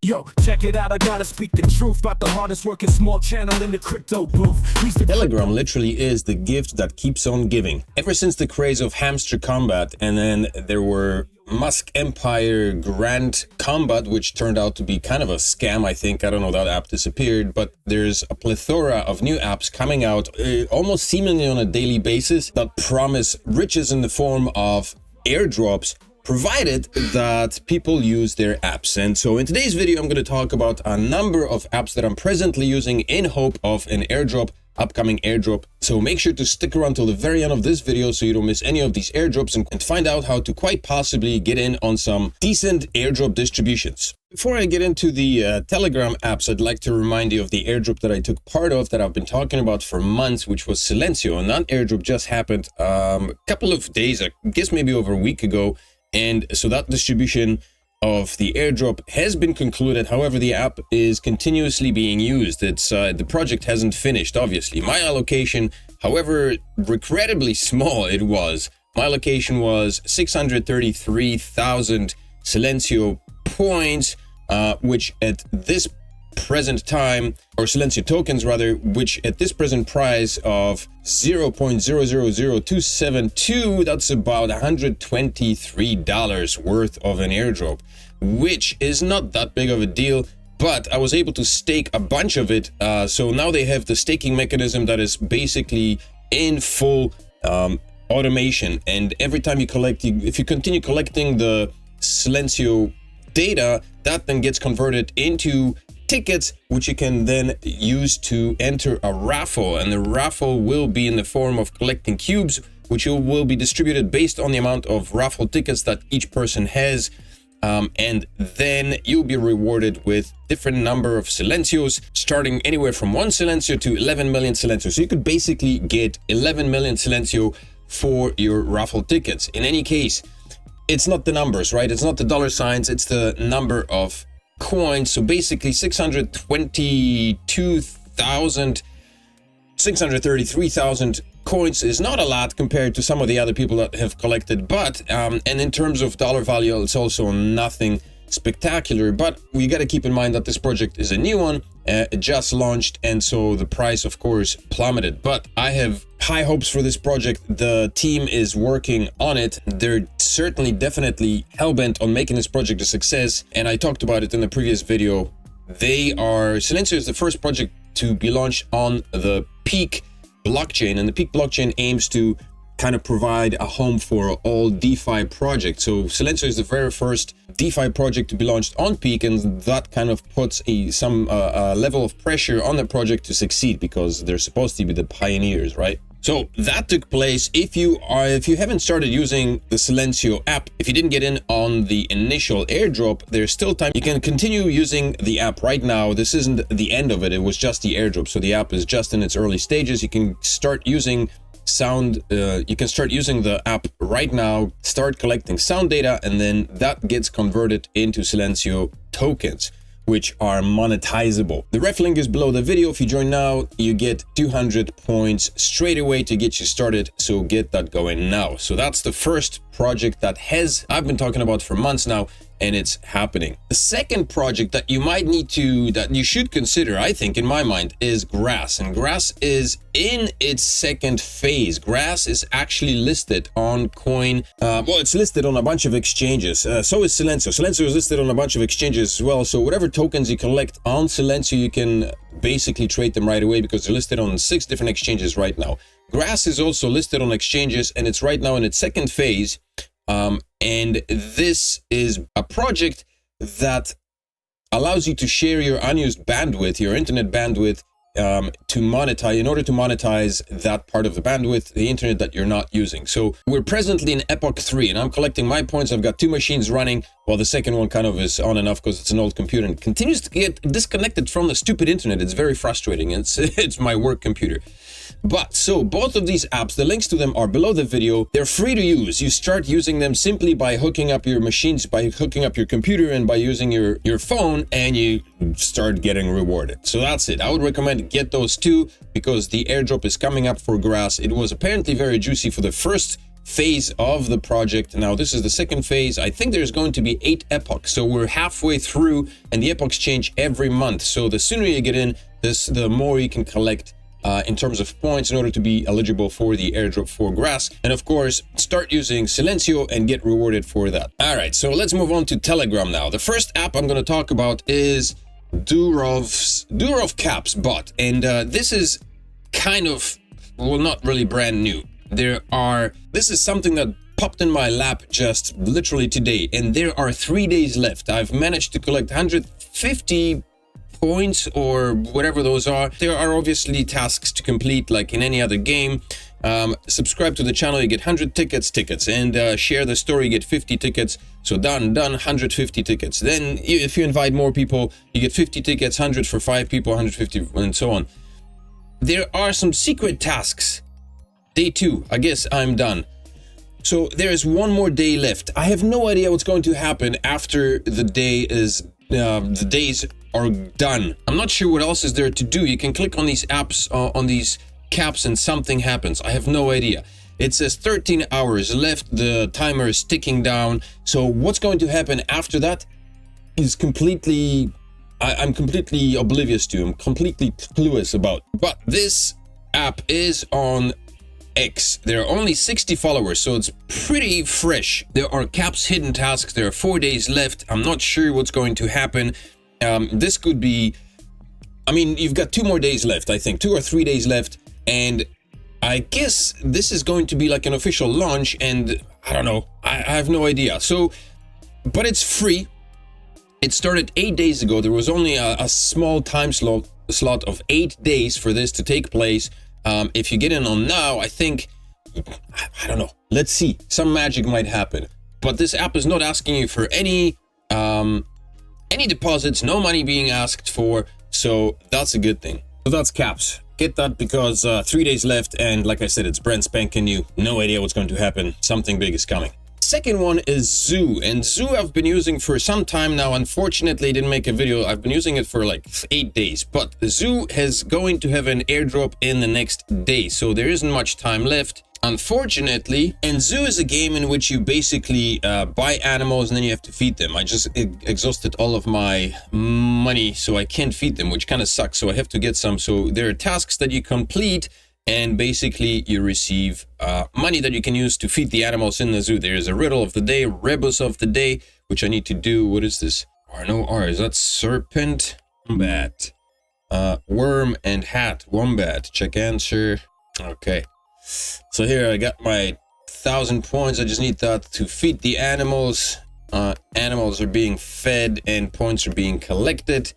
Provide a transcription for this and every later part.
Yo, check it out, I gotta speak the truth about the hardest working small channel in the crypto booth. Telegram literally is the gift that keeps on giving. Ever since the craze of hamster combat, and then there were Musk Empire Grand Combat, which turned out to be kind of a scam, I think. I don't know, that app disappeared, but there's a plethora of new apps coming out almost seemingly on a daily basis that promise riches in the form of airdrops, provided that people use their apps. And so in today's video, I'm going to talk about a number of apps that I'm presently using in hope of an airdrop, upcoming airdrop. So make sure to stick around till the very end of this video so you don't miss any of these airdrops and find out how to quite possibly get in on some decent airdrop distributions. Before I get into the Telegram apps, I'd like to remind you of the airdrop that I took part of that I've been talking about for months, which was Silencio. And that airdrop just happened a couple of days, I guess maybe over a week ago. And so that distribution of the airdrop has been concluded. However, the app is continuously being used. It's the project hasn't finished, obviously. My allocation, however regrettably small it was, my allocation was 633,000 Silencio points, which at this present time, or Silencio tokens rather, which at this present price of 0.000272, that's about $123 worth of an airdrop, which is not that big of a deal. But I was able to stake a bunch of it, so now they have the staking mechanism that is basically in full automation, and every time you collect, if you continue collecting the Silencio data, that then gets converted into tickets, which you can then use to enter a raffle. And the raffle will be in the form of collecting cubes, which will be distributed based on the amount of raffle tickets that each person has. And then you'll be rewarded with different number of Silencios, starting anywhere from 1 Silencio to 11 million Silencio. So you could basically get 11 million Silencio for your raffle tickets. In any case, it's not the numbers, right? It's not the dollar signs, it's the number of coins. So basically 633,000 coins is not a lot compared to some of the other people that have collected, but and in terms of dollar value, it's also nothing spectacular. But we got to keep in mind that this project is a new one, it just launched, and so the price of course plummeted. But I have high hopes for this project. The team is working on it. They're certainly definitely hell-bent on making this project a success, and I talked about it in the previous video. Silencio is the first project to be launched on the Peak blockchain, and the Peak blockchain aims to kind of provide a home for all DeFi projects. So Silencio is the very first DeFi project to be launched on Peak, and that kind of puts some level of pressure on the project to succeed, because they're supposed to be the pioneers, right? So that took place. If you haven't started using the Silencio app, if you didn't get in on the initial airdrop, there's still time. You can continue using the app right now. This isn't the end of it. It was just the airdrop. So the app is just in its early stages. You can start using the app right now, start collecting sound data, and then that gets converted into Silencio tokens, which are monetizable. The ref link is below the video. If you join now, you get 200 points straight away to get you started. So get that going now. So that's the first project that I've been talking about for months now, and it's happening. The second project that you should consider, I think, in my mind, is Grass. And Grass is in its second phase. Grass is actually listed on it's listed on a bunch of exchanges. So is Silencio. Silencio is listed on a bunch of exchanges as well. So whatever tokens you collect on Silencio, you can basically trade them right away, because they're listed on 6 different exchanges right now. Grass is also listed on exchanges, and it's right now in its second phase. And this is a project that allows you to share your unused bandwidth, your internet bandwidth, to monetize, in order to monetize that part of the bandwidth, the internet that you're not using. So we're presently in Epoch 3, and I'm collecting my points. I've got 2 machines running, while the second one kind of is on and off because it's an old computer and continues to get disconnected from the stupid internet. It's very frustrating. It's my work computer. But so both of these apps, the links to them are below the video. They're free to use. You start using them simply by hooking up your machines, by hooking up your computer, and by using your phone, and you start getting rewarded. So that's it. I would recommend get those two, because the airdrop is coming up for Grass. It was apparently very juicy for the first phase of the project. Now this is the second phase. I think there's going to be 8 epochs, so we're halfway through, and the epochs change every month. So the sooner you get in, the more you can collect in terms of points in order to be eligible for the airdrop for grass. And of course, start using Silencio and get rewarded for that. All right, so let's move on to Telegram now. The first app I'm going to talk about is Durov Caps bot, and this is kind of, well, not really brand new. This is something that popped in my lap just literally today, and there are 3 days left. I've managed to collect 150 points or whatever those are. There are obviously tasks to complete like in any other game. Subscribe to the channel, you get 100 tickets, and share the story, you get 50 tickets. So done, 150 tickets. Then if you invite more people, you get 50 tickets, 100 for 5 people, 150, and so on. There are some secret tasks. Day 2, I guess I'm done. So there is one more day left. I have no idea what's going to happen after the days are done. I'm not sure what else is there to do. You can click on these apps, on these caps, and something happens. I have no idea. It says 13 hours left. The timer is ticking down. So what's going to happen after that is I'm completely oblivious to. I'm completely clueless about. But this app is on X. There are only 60 followers, so it's pretty fresh. There are caps, hidden tasks. There are 4 days left. I'm not sure what's going to happen. This could be, I mean, you've got 2 more days left, I think, 2 or 3 days left, and I guess this is going to be like an official launch, and I don't know, I have no idea. So, but it's free. It started 8 days ago. There was only a small time slot of 8 days for this to take place. If you get in on now, I think, I don't know, let's see, some magic might happen. But this app is not asking you for any deposits, no money being asked for, so that's a good thing. So that's caps. Get that because 3 days left, and like I said, it's brand spanking new. No idea what's going to happen. Something big is coming. Second one is Zoo, and Zoo I've been using for some time now. Unfortunately, I didn't make a video. I've been using it for like 8 days, but Zoo is going to have an airdrop in the next day, so there isn't much time left, unfortunately. And Zoo is a game in which you basically buy animals and then you have to feed them. I just exhausted all of my money, so I can't feed them, which kind of sucks, so I have to get some. So there are tasks that you complete, and basically you receive money that you can use to feed the animals in the zoo. There is a riddle of the day, rebus of the day, which I need to do. What is this? R, no R. Is that serpent? Wombat. Worm and hat. Wombat. Check answer. Okay. So here I got my 1,000 points. I just need that to feed the animals. Animals are being fed and points are being collected.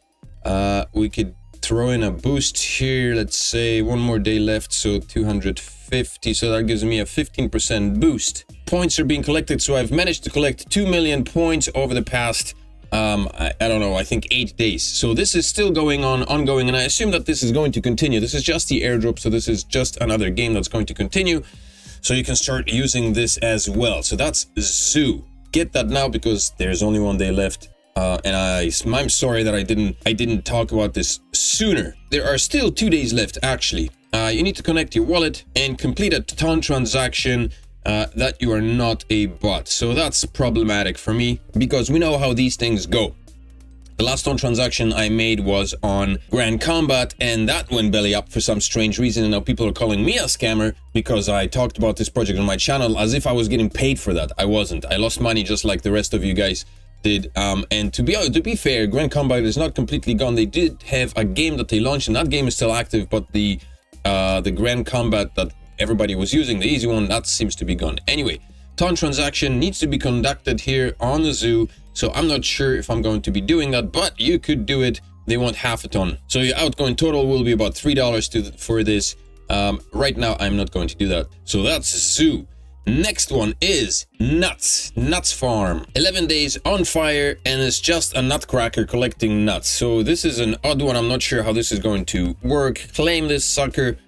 We could throw in a boost here. Let's say 1 more day left, so 250, so that gives me a 15% boost. Points are being collected, so I've managed to collect 2 million points over the past I don't know, I think 8 days. So this is still ongoing, and I assume that this is going to continue. This is just the airdrop, so this is just another game that's going to continue, so you can start using this as well. So that's Zoo. Get that now because there's only 1 day left. And I'm sorry that I didn't talk about this sooner. There are still 2 days left, actually. You need to connect your wallet and complete a ton transaction that you are not a bot. So that's problematic for me because we know how these things go. The last ton transaction I made was on Grand Combat, and that went belly up for some strange reason. And now people are calling me a scammer because I talked about this project on my channel as if I was getting paid for that. I wasn't. I lost money just like the rest of you guys did. And to be fair, Grand Combat is not completely gone. They did have a game that they launched, and that game is still active, but the Grand Combat that everybody was using, the easy one, that seems to be gone. Anyway, ton transaction needs to be conducted here on the Zoo, so I'm not sure if I'm going to be doing that, but you could do it. They want half a ton, so your outgoing total will be about $3 for this. Right now I'm not going to do that. So that's Zoo. Next one is Nuts Farm. 11 days on fire, and it's just a nutcracker collecting nuts. So this is an odd one. I'm not sure how this is going to work. Claim this sucker.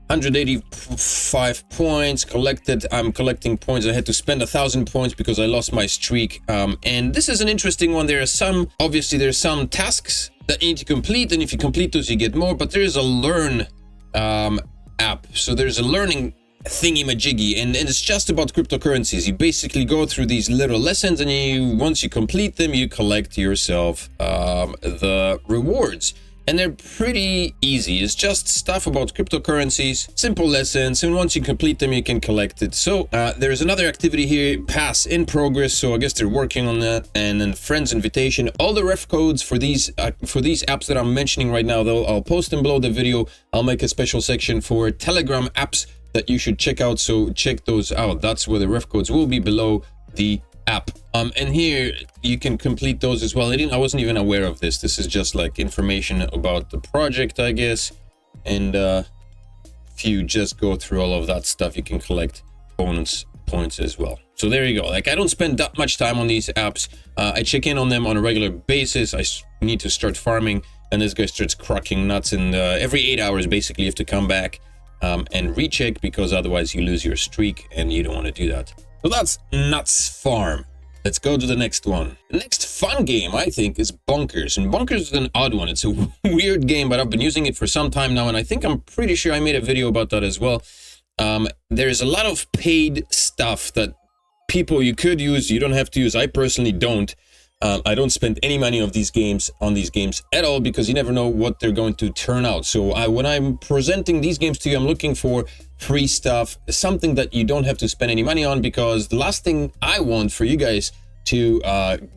185 points collected. I'm collecting points. I had to spend 1,000 points because I lost my streak. And this is an interesting one. There are obviously there's some tasks that you need to complete, and if you complete those you get more, but there is a learn app. So there's a learning thingy-majiggy, and it's just about cryptocurrencies. You basically go through these little lessons, and once you complete them, you collect yourself the rewards. And they're pretty easy. It's just stuff about cryptocurrencies, simple lessons, and once you complete them, you can collect it. So there's another activity here, pass in progress. So I guess they're working on that. And then friends invitation. All the ref codes for these apps that I'm mentioning right now, though, I'll post them below the video. I'll make a special section for Telegram apps that you should check out. So check those out. That's where the ref codes will be below the app. And here you can complete those as well. I wasn't even aware of this. This is just like information about the project, I guess. And if you just go through all of that stuff, you can collect bonus points as well. So there you go. Like, I don't spend that much time on these apps. I check in on them on a regular basis. I need to start farming, and this guy starts cracking nuts. And every 8 hours, basically, you have to come back and recheck, because otherwise you lose your streak, and you don't want to do that. So that's Nuts Farm. Let's go to the next one. The next fun game, I think, is Bonkers. And Bonkers is an odd one. It's a weird game, but I've been using it for some time now, and I'm pretty sure I made a video about that as well. There's a lot of paid stuff that you could use. You don't have to use. I personally don't. I don't spend any money on these games at all, because you never know what they're going to turn out. So when I'm presenting these games to you, I'm looking for free stuff, something that you don't have to spend any money on, because the last thing I want for you guys to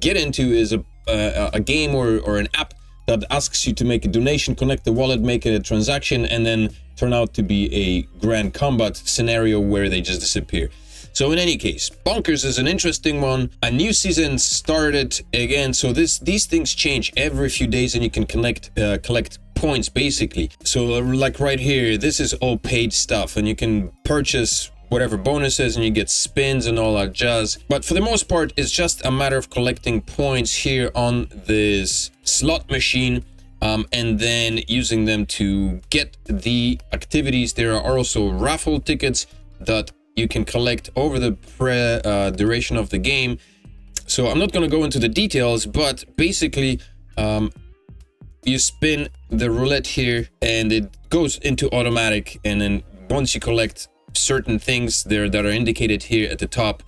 get into is a game or an app that asks you to make a donation, connect the wallet, make a transaction, and then turn out to be a grand combat scenario where they just disappear. So in any case, Bonkers is an interesting one. A new season started again. So these things change every few days, and you can collect points basically. So like right here, this is all paid stuff, and you can purchase whatever bonuses, and you get spins and all that jazz. But for the most part, it's just a matter of collecting points here on this slot machine, and then using them to get the activities. There are also raffle tickets that you can collect over the duration of the game. So I'm not going to go into the details, but basically you spin the roulette here, and it goes into automatic, and then once you collect certain things there that are indicated here at the top,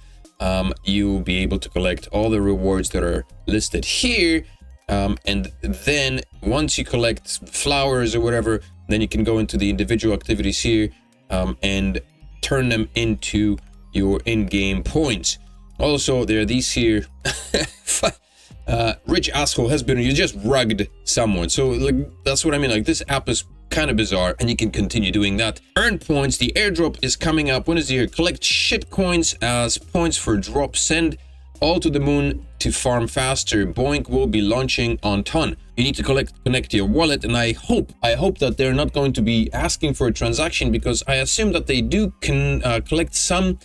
you'll be able to collect all the rewards that are listed here. And then once you collect flowers or whatever, then you can go into the individual activities here and turn them into your in-game points. Also, there are these here. Rich asshole has been, you just rugged someone. So like, that's what I mean. Like, this app is kind of bizarre, and you can continue doing that. Earn points. The airdrop is coming up. When is the year? Collect shit coins as points for drop. Send all to the moon to farm faster. Boink will be launching on Ton. You need to connect your wallet, and I hope that they're not going to be asking for a transaction, because I assume that they do collect some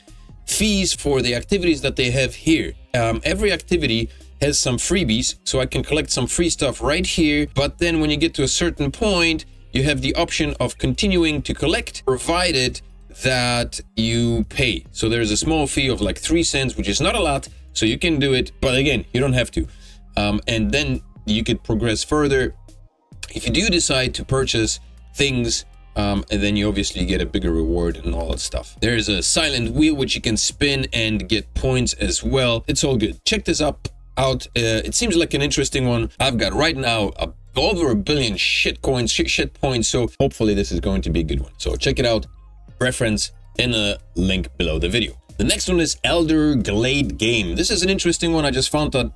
fees for the activities that they have here. Every activity has some freebies, so I can collect some free stuff right here. But then when you get to a certain point, you have the option of continuing to collect, provided that you pay. So there's a small fee of like 3 cents, which is not a lot, so you can do it, but again, you don't have to. And then you could progress further if you do decide to purchase things, and then you obviously get a bigger reward and all that stuff. There's a silent wheel which you can spin and get points as well. It's all good. Check this out. It seems like an interesting one. I've got right now over 1 billion shit points, so hopefully this is going to be a good one. So check it out. Reference in a link below the video. The next one is Elder Glade Game. This is an interesting one. I just found that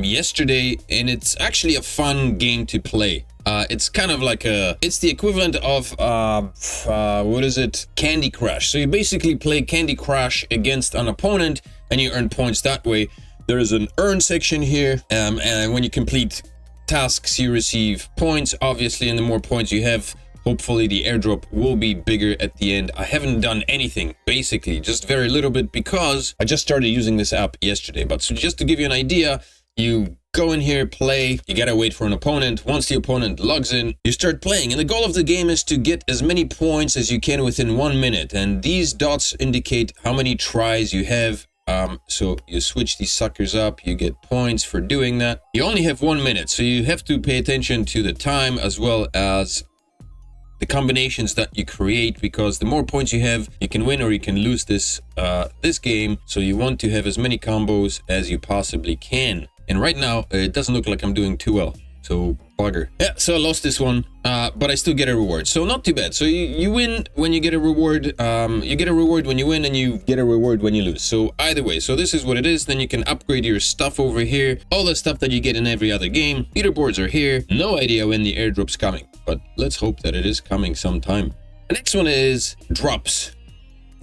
yesterday, and it's actually a fun game to play. It's kind of like it's the equivalent of what is it? Candy Crush. So you basically play Candy Crush against an opponent, and you earn points that way. There is an earn section here, and when you complete tasks, you receive points, obviously, and the more points you have, hopefully the airdrop will be bigger at the end. I haven't done anything, basically, just very little bit, because I just started using this app yesterday. But so just to give you an idea, you go in here, play, you gotta wait for an opponent. Once the opponent logs in, you start playing, and the goal of the game is to get as many points as you can within 1 minute, and these dots indicate how many tries you have. So you switch these suckers up, you get points for doing that. You only have 1 minute, so you have to pay attention to the time as well as the combinations that you create, because the more points you have, you can win or you can lose this this game. So you want to have as many combos as you possibly can. And right now, it doesn't look like I'm doing too well. So bugger. Yeah, so I lost this one, but I still get a reward. So not too bad. So you win when you get a reward. You get a reward when you win, and you get a reward when you lose. So either way, so this is what it is. Then you can upgrade your stuff over here. All the stuff that you get in every other game. Leaderboards are here. No idea when the airdrop's coming, but let's hope that it is coming sometime. The next one is Drops.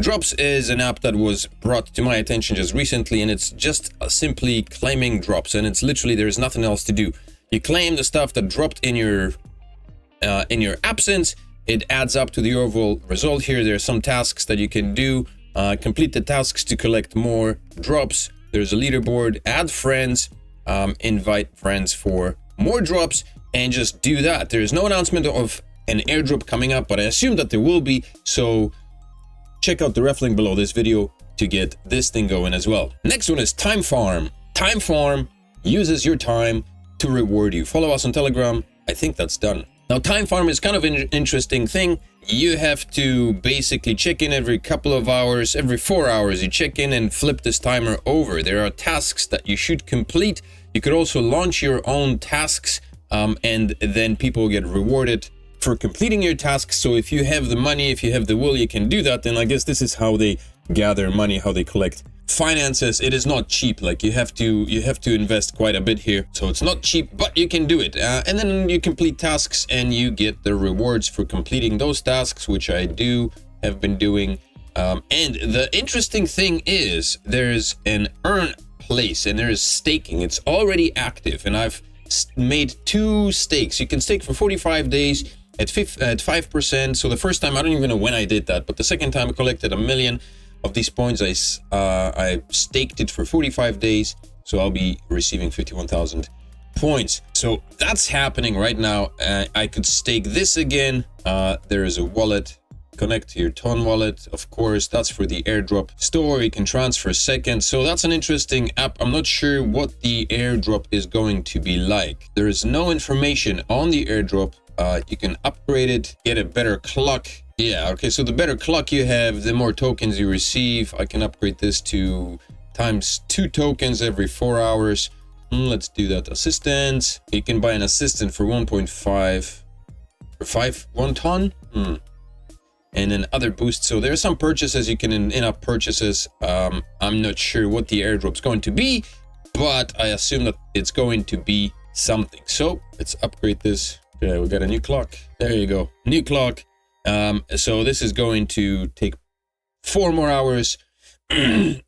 Drops is an app that was brought to my attention just recently, and it's just simply claiming drops, and it's literally, there's nothing else to do. You claim the stuff that dropped in your absence. It adds up to the overall result here. There are some tasks that you can do. Complete the tasks to collect more drops. There's a leaderboard, add friends, invite friends for more drops, and just do that. There's no announcement of an airdrop coming up, but I assume that there will be. So check out the ref link below this video to get this thing going as well. Next one is Time Farm. Time Farm uses your time to reward you. Follow us on Telegram. I think that's done. Now, Time Farm is kind of an interesting thing. You have to basically check in every couple of hours, every 4 hours, you check in and flip this timer over. There are tasks that you should complete. You could also launch your own tasks, and then people get rewarded for completing your tasks. So if you have the money, if you have the will, you can do that. Then I guess this is how they gather money, how they collect finances. It is not cheap. Like you have to invest quite a bit here, so it's not cheap, but you can do it. And then you complete tasks and you get the rewards for completing those tasks, which I have been doing. And the interesting thing is there's an earn place and there is staking. It's already active, and I've made 2 stakes. You can stake for 45 days at 5%. So the first time, I don't even know when I did that, but the second time I collected 1 million of these points. I staked it for 45 days, so I'll be receiving 51,000 points. So that's happening right now. I could stake this again. There is a wallet. Connect to your Ton wallet, of course. That's for the airdrop store. You can transfer seconds. So that's an interesting app. I'm not sure what the airdrop is going to be like. There is no information on the airdrop. You can upgrade it, get a better clock. Yeah, okay, so the better clock you have, the more tokens you receive. I can upgrade this to ×2 tokens every 4 hours. Let's do that. Assistance. You can buy an assistant for 1.5 or 1 ton. And then other boosts. So there are some purchases you can in-app purchases. I'm not sure what the airdrop's going to be, but I assume that it's going to be something. So let's upgrade this. Okay, we got a new clock. There you go. New clock. So this is going to take 4 more hours. And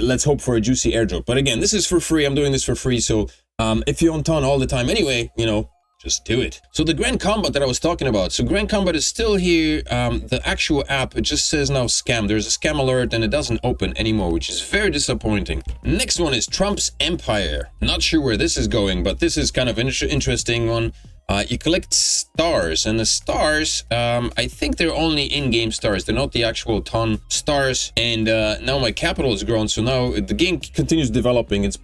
let's hope for a juicy airdrop. But again, this is for free. I'm doing this for free. So if you're on Ton all the time anyway, you know, just do it. So the Grand Combat that I was talking about. So Grand Combat is still here. The actual app, it just says now scam. There's a scam alert and it doesn't open anymore, which is very disappointing. Next one is Trump's Empire. Not sure where this is going, but this is kind of an interesting one. You collect stars, and the stars, I think they're only in-game stars. They're not the actual Ton stars. And now my capital has grown, so now the game continues developing. It's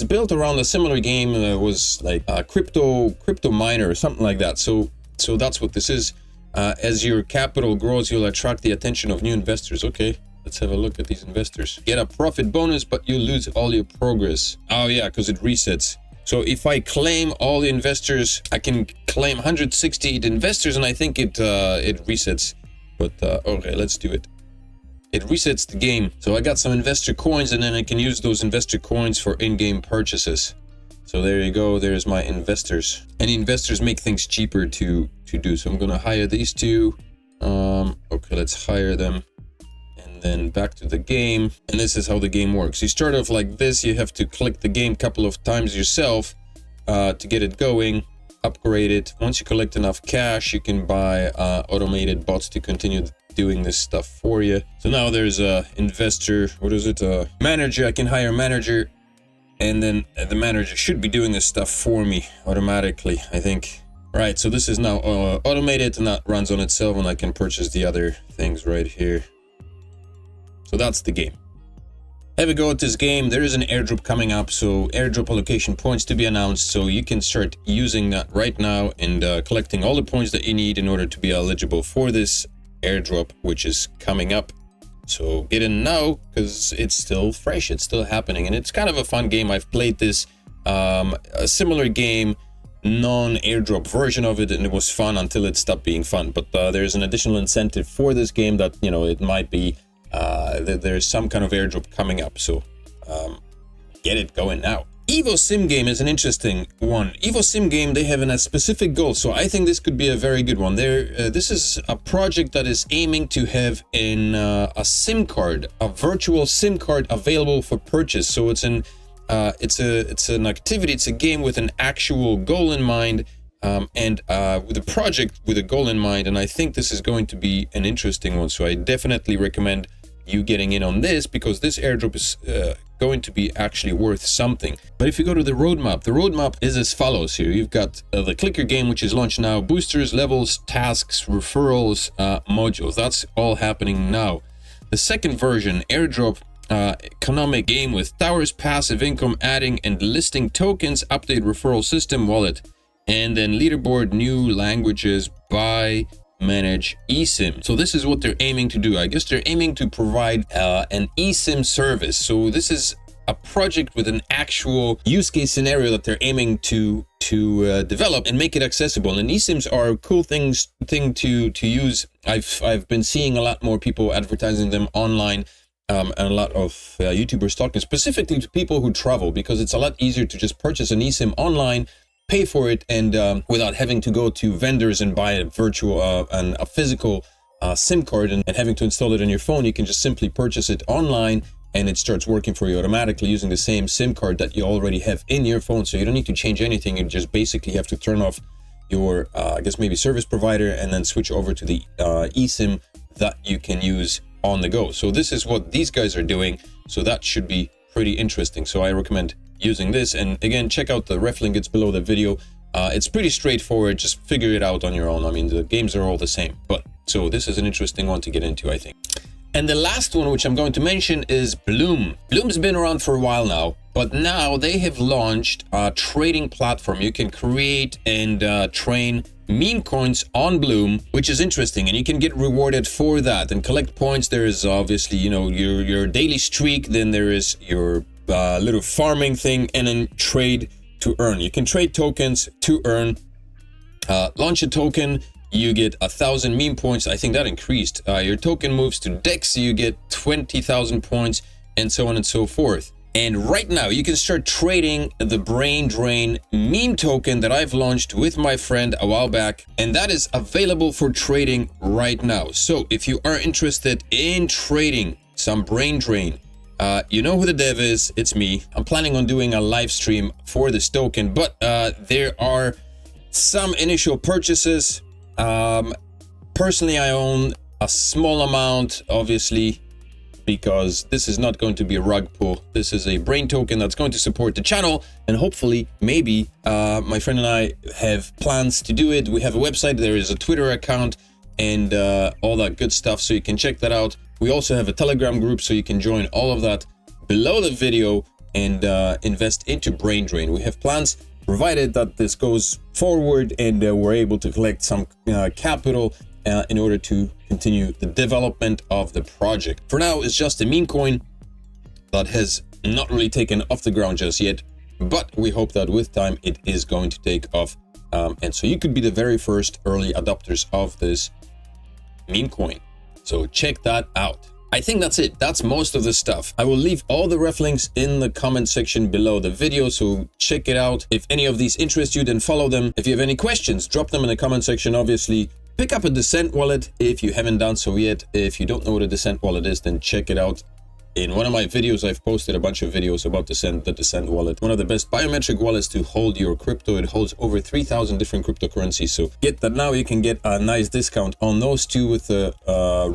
built around a similar game that was like crypto miner or something like that. So that's what this is. As your capital grows, you'll attract the attention of new investors. Okay, let's have a look at these investors. Get a profit bonus, but you lose all your progress. Oh yeah, because it resets. So if I claim all the investors, I can claim 168 investors, and I think it resets. But okay, let's do it. It resets the game. So I got some investor coins, and then I can use those investor coins for in-game purchases. So there you go. There's my investors. And investors make things cheaper to do. So I'm gonna hire these 2. Okay, let's hire them. Then back to the game, and this is how the game works. You start off like this. You have to click the game a couple of times yourself to get it going, upgrade it. Once you collect enough cash, you can buy automated bots to continue doing this stuff for you. So now there's a investor, what is it, manager. I can hire a manager, and then the manager should be doing this stuff for me automatically, I think. Right, so this is now automated, and that runs on itself, and I can purchase the other things right here. So that's the game. have a go at this game. There is an airdrop coming up, so airdrop allocation points to be announced, so you can start using that right now and collecting all the points that you need in order to be eligible for this airdrop, which is coming up. So get in now, because it's still fresh, it's still happening, and it's kind of a fun game. I've played this a similar game, non-airdrop version of it, and it was fun until it stopped being fun. But there's an additional incentive for this game that, you know, it might be there's some kind of airdrop coming up, so get it going now. Evo Sim Game is an interesting one. Evo Sim Game, they have a specific goal, so I think this could be a very good one. This is a project that is aiming to have a SIM card, a virtual SIM card available for purchase. So it's an activity, it's a game with an actual goal in mind, and with a project with a goal in mind, and I think this is going to be an interesting one. So I definitely recommend you getting in on this, because this airdrop is going to be actually worth something. But if you go to the roadmap is as follows here. You've got the clicker game, which is launched now, boosters, levels, tasks, referrals, modules. That's all happening now. The second version, airdrop, economic game with towers, passive income, adding and listing tokens, update referral system, wallet, and then leaderboard, new languages, buy, manage eSIM. So this is what they're aiming to do. I guess they're aiming to provide an eSIM service. So this is a project with an actual use case scenario that they're aiming to develop and make it accessible. And eSIMs are a cool thing to use. I've been seeing a lot more people advertising them online, and a lot of YouTubers talking specifically to people who travel, because it's a lot easier to just purchase an eSIM online, pay for it, and without having to go to vendors and buy a virtual and a physical SIM card and having to install it on your phone. You can just simply purchase it online, and it starts working for you automatically using the same SIM card that you already have in your phone. So you don't need to change anything. You just basically have to turn off your I guess maybe service provider, and then switch over to the eSIM that you can use on the go. So this is what these guys are doing, so that should be pretty interesting. So I recommend using this, and again, check out the ref link, it's below the video. It's pretty straightforward, just figure it out on your own. I mean, the games are all the same, but so this is an interesting one to get into, I think. And the last one, which I'm going to mention, is Bloom. Bloom's been around for a while now, but now they have launched a trading platform. You can create and train meme coins on Bloom, which is interesting, and you can get rewarded for that and collect points. There is obviously, you know, your daily streak, then there is your little farming thing, and then trade to earn. You can trade tokens to earn. Launch a token, you get 1,000 meme points. I think that increased. Your token moves to DEX, you get 20,000 points, and so on and so forth. And right now you can start trading the Brain Drain meme token that I've launched with my friend a while back, and that is available for trading right now. So if you are interested in trading some Brain Drain, you know who the dev is, it's me. I'm planning on doing a live stream for this token, but there are some initial purchases. Personally, I own a small amount, obviously, because this is not going to be a rug pull. This is a brain token that's going to support the channel, and hopefully, maybe, my friend and I have plans to do it. We have a website, there is a Twitter account, and all that good stuff, so you can check that out. We also have a Telegram group, so you can join all of that below the video and invest into Brain Drain. We have plans, provided that this goes forward and we're able to collect some capital in order to continue the development of the project. For now, it's just a meme coin that has not really taken off the ground just yet, but we hope that with time it is going to take off. And so you could be the very first early adopters of this meme coin. So check that out. I think that's it. That's most of the stuff. I will leave all the ref links in the comment section below the video, so check it out. If any of these interest you, then follow them. If you have any questions, drop them in the comment section, obviously. Pick up a Descent wallet if you haven't done so yet. If you don't know what a Descent wallet is, then check it out. In one of my videos, I've posted a bunch of videos about the Descent wallet. One of the best biometric wallets to hold your crypto. It holds over 3,000 different cryptocurrencies. So get that now. You can get a nice discount on those two with the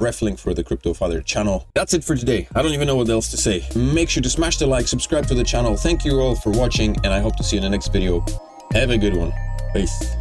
ref link for the CryptoFather channel. That's it for today. I don't even know what else to say. Make sure to smash the like, subscribe to the channel. Thank you all for watching, and I hope to see you in the next video. Have a good one. Peace.